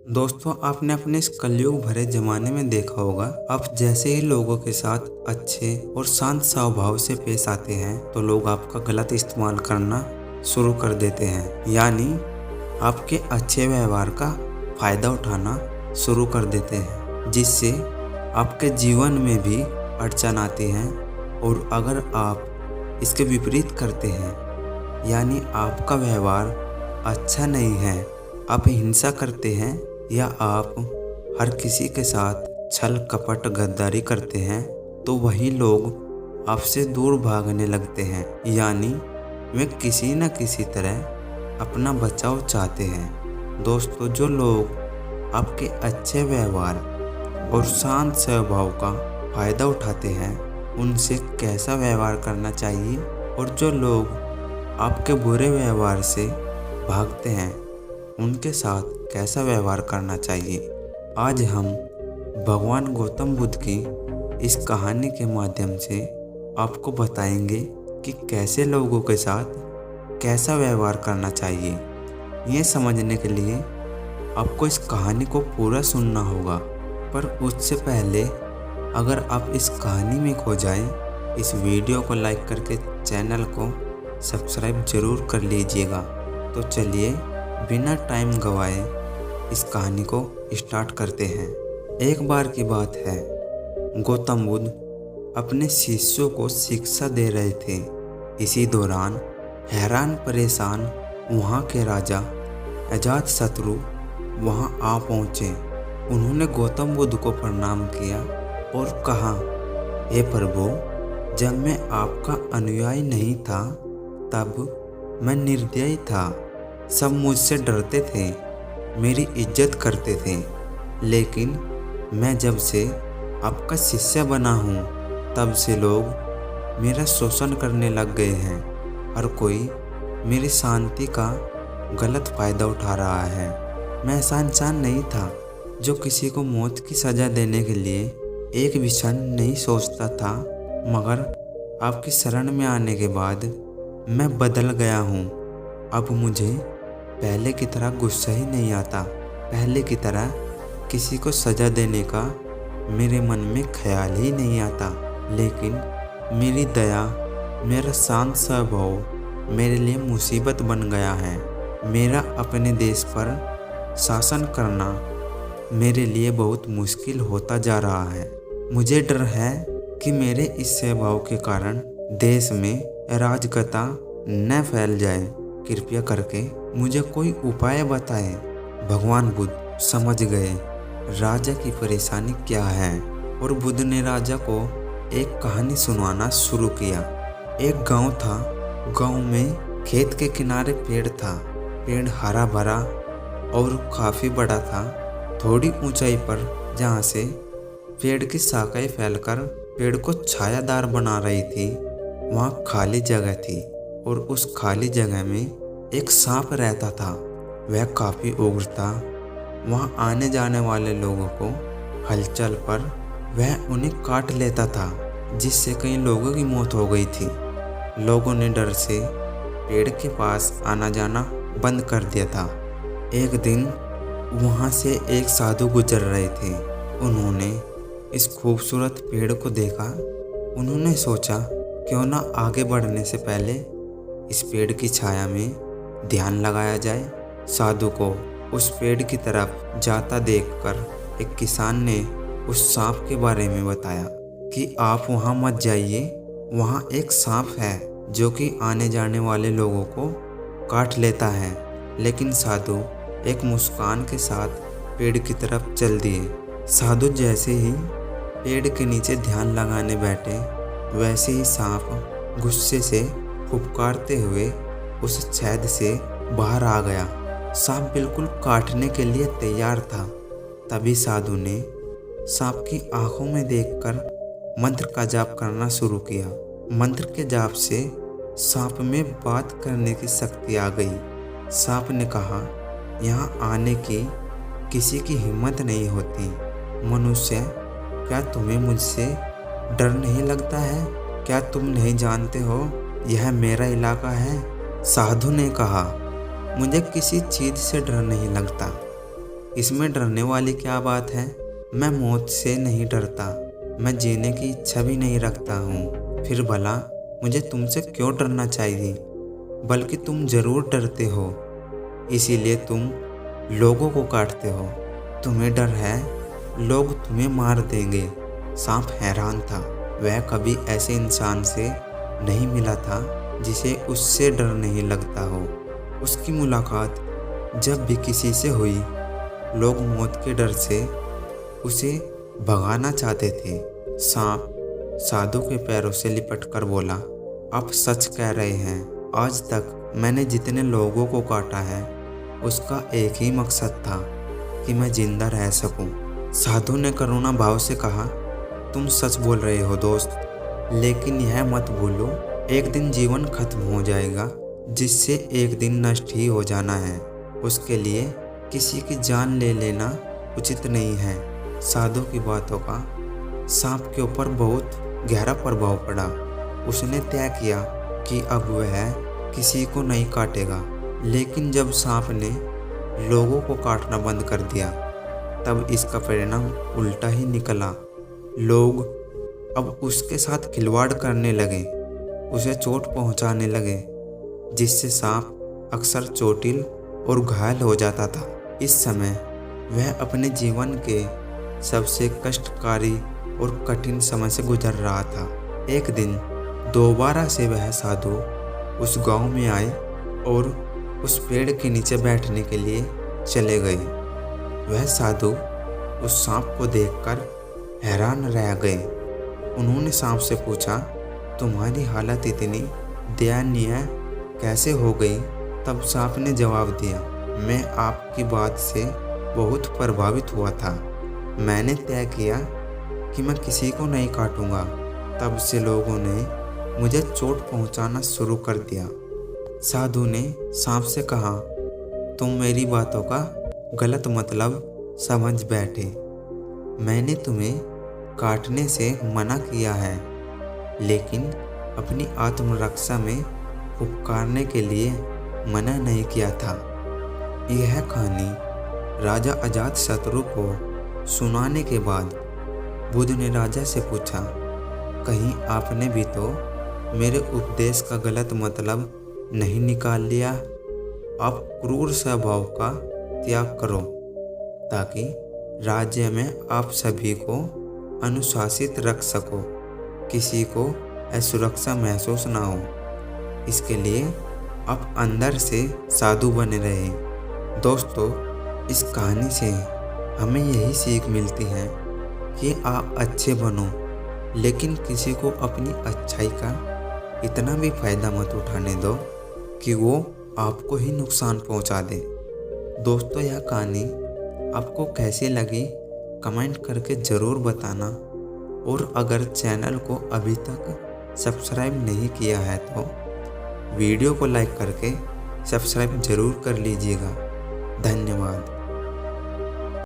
दोस्तों, आपने अपने इस कलयुग भरे जमाने में देखा होगा, आप जैसे ही लोगों के साथ अच्छे और शांत स्वभाव से पेश आते हैं तो लोग आपका गलत इस्तेमाल करना शुरू कर देते हैं। यानी आपके अच्छे व्यवहार का फायदा उठाना शुरू कर देते हैं, जिससे आपके जीवन में भी अड़चन आती है। और अगर आप इसके विपरीत करते हैं, यानी आपका व्यवहार अच्छा नहीं है, आप हिंसा करते हैं या आप हर किसी के साथ छल कपट गद्दारी करते हैं, तो वही लोग आपसे दूर भागने लगते हैं। यानी वे किसी न किसी तरह अपना बचाव चाहते हैं। दोस्तों, जो लोग आपके अच्छे व्यवहार और शांत स्वभाव का फायदा उठाते हैं, उनसे कैसा व्यवहार करना चाहिए, और जो लोग आपके बुरे व्यवहार से भागते हैं, उनके साथ कैसा व्यवहार करना चाहिए। आज हम भगवान गौतम बुद्ध की इस कहानी के माध्यम से आपको बताएंगे कि कैसे लोगों के साथ कैसा व्यवहार करना चाहिए। ये समझने के लिए आपको इस कहानी को पूरा सुनना होगा, पर उससे पहले अगर आप इस कहानी में खो जाएं, इस वीडियो को लाइक करके चैनल को सब्सक्राइब जरूर कर लीजिएगा। तो चलिए बिना टाइम गवाए इस कहानी को स्टार्ट करते हैं। एक बार की बात है, गौतम बुद्ध अपने शिष्यों को शिक्षा दे रहे थे। इसी दौरान हैरान परेशान वहाँ के राजा अजातशत्रु वहाँ आ पहुँचे। उन्होंने गौतम बुद्ध को प्रणाम किया और कहा, हे प्रभु, जब मैं आपका अनुयायी नहीं था तब मैं निर्दयी था। सब मुझसे डरते थे, मेरी इज्जत करते थे, लेकिन मैं जब से आपका शिष्य बना हूँ तब से लोग मेरा शोषण करने लग गए हैं। हर कोई मेरी शांति का गलत फ़ायदा उठा रहा है। मैं ऐसा इंसान नहीं था जो किसी को मौत की सज़ा देने के लिए एक भी क्षण नहीं सोचता था, मगर आपकी शरण में आने के बाद मैं बदल गया हूँ। अब मुझे पहले की तरह गुस्सा ही नहीं आता। पहले की तरह किसी को सज़ा देने का मेरे मन में ख्याल ही नहीं आता। लेकिन मेरी दया, मेरा शांत स्वभाव मेरे लिए मुसीबत बन गया है। मेरा अपने देश पर शासन करना मेरे लिए बहुत मुश्किल होता जा रहा है। मुझे डर है कि मेरे इस स्वभाव के कारण देश में अराजकता न फैल जाए। कृपया करके मुझे कोई उपाय बताएं। भगवान बुद्ध समझ गए राजा की परेशानी क्या है, और बुद्ध ने राजा को एक कहानी सुनाना शुरू किया। एक गांव था। गांव में खेत के किनारे पेड़ था। पेड़ हरा भरा और काफ़ी बड़ा था। थोड़ी ऊंचाई पर, जहां से पेड़ की शाखाएं फैलकर पेड़ को छायादार बना रही थी, वहाँ खाली जगह थी, और उस खाली जगह में एक सांप रहता था। वह काफ़ी उग्र था। वहाँ आने जाने वाले लोगों को हलचल पर वह उन्हें काट लेता था, जिससे कई लोगों की मौत हो गई थी। लोगों ने डर से पेड़ के पास आना जाना बंद कर दिया था। एक दिन वहाँ से एक साधु गुजर रहे थे। उन्होंने इस खूबसूरत पेड़ को देखा। उन्होंने सोचा, क्यों ना आगे बढ़ने से पहले इस पेड़ की छाया में ध्यान लगाया जाए। साधु को उस पेड़ की तरफ जाता देखकर एक किसान ने उस सांप के बारे में बताया कि आप वहां मत जाइए, वहां एक सांप है जो कि आने जाने वाले लोगों को काट लेता है। लेकिन साधु एक मुस्कान के साथ पेड़ की तरफ चल दिए। साधु जैसे ही पेड़ के नीचे ध्यान लगाने बैठे, वैसे ही सांप गुस्से से फुफकारते हुए उस छेद से बाहर आ गया। सांप बिल्कुल काटने के लिए तैयार था। तभी साधु ने सांप की आंखों में देखकर मंत्र का जाप करना शुरू किया। मंत्र के जाप से सांप में बात करने की शक्ति आ गई। सांप ने कहा, यहाँ आने की किसी की हिम्मत नहीं होती। मनुष्य, क्या तुम्हें मुझसे डर नहीं लगता है? क्या तुम नहीं जानते हो यह मेरा इलाका है? साधु ने कहा, मुझे किसी चीज़ से डर नहीं लगता। इसमें डरने वाली क्या बात है? मैं मौत से नहीं डरता, मैं जीने की इच्छा भी नहीं रखता हूँ। फिर भला मुझे तुमसे क्यों डरना चाहिए? बल्कि तुम जरूर डरते हो, इसीलिए तुम लोगों को काटते हो। तुम्हें डर है लोग तुम्हें मार देंगे। सांप हैरान था, वह कभी ऐसे इंसान से नहीं मिला था जिसे उससे डर नहीं लगता हो। उसकी मुलाकात जब भी किसी से हुई, लोग मौत के डर से उसे भगाना चाहते थे। सांप साधु के पैरों से लिपट कर बोला, आप सच कह रहे हैं। आज तक मैंने जितने लोगों को काटा है, उसका एक ही मकसद था कि मैं जिंदा रह सकूं। साधु ने करुणा भाव से कहा, तुम सच बोल रहे हो दोस्त, लेकिन यह मत भूलो, एक दिन जीवन खत्म हो जाएगा, जिससे एक दिन नष्ट ही हो जाना है। उसके लिए किसी की जान ले लेना उचित नहीं है। साधु की बातों का सांप के ऊपर बहुत गहरा प्रभाव पड़ा। उसने तय किया कि अब वह किसी को नहीं काटेगा। लेकिन जब सांप ने लोगों को काटना बंद कर दिया, तब इसका परिणाम उल्टा ही निकला। लोग अब उसके साथ खिलवाड़ करने लगे, उसे चोट पहुंचाने लगे, जिससे सांप अक्सर चोटिल और घायल हो जाता था। इस समय वह अपने जीवन के सबसे कष्टकारी और कठिन समय से गुजर रहा था। एक दिन दोबारा से वह साधु उस गांव में आए और उस पेड़ के नीचे बैठने के लिए चले गए। वह साधु उस सांप को देखकर हैरान रह गए। उन्होंने सांप से पूछा, तुम्हारी हालत इतनी दयनीय कैसे हो गई? तब सांप ने जवाब दिया, मैं आपकी बात से बहुत प्रभावित हुआ था। मैंने तय किया कि मैं किसी को नहीं काटूंगा। तब से लोगों ने मुझे चोट पहुंचाना शुरू कर दिया। साधु ने सांप से कहा, तुम मेरी बातों का गलत मतलब समझ बैठे। मैंने तुम्हें काटने से मना किया है, लेकिन अपनी आत्मरक्षा में उपकारने के लिए मना नहीं किया था। यह कहानी राजा अजातशत्रु को सुनाने के बाद बुद्ध ने राजा से पूछा, कहीं आपने भी तो मेरे उपदेश का गलत मतलब नहीं निकाल लिया? आप क्रूर स्वभाव का त्याग करो, ताकि राज्य में आप सभी को अनुशासित रख सको, किसी को असुरक्षा महसूस ना हो। इसके लिए आप अंदर से साधु बने रहे। दोस्तों, इस कहानी से हमें यही सीख मिलती है कि आप अच्छे बनो, लेकिन किसी को अपनी अच्छाई का इतना भी फायदा मत उठाने दो कि वो आपको ही नुकसान पहुंचा दे। दोस्तों, यह कहानी आपको कैसी लगी कमेंट करके ज़रूर बताना, और अगर चैनल को अभी तक सब्सक्राइब नहीं किया है तो वीडियो को लाइक करके सब्सक्राइब ज़रूर कर लीजिएगा। धन्यवाद।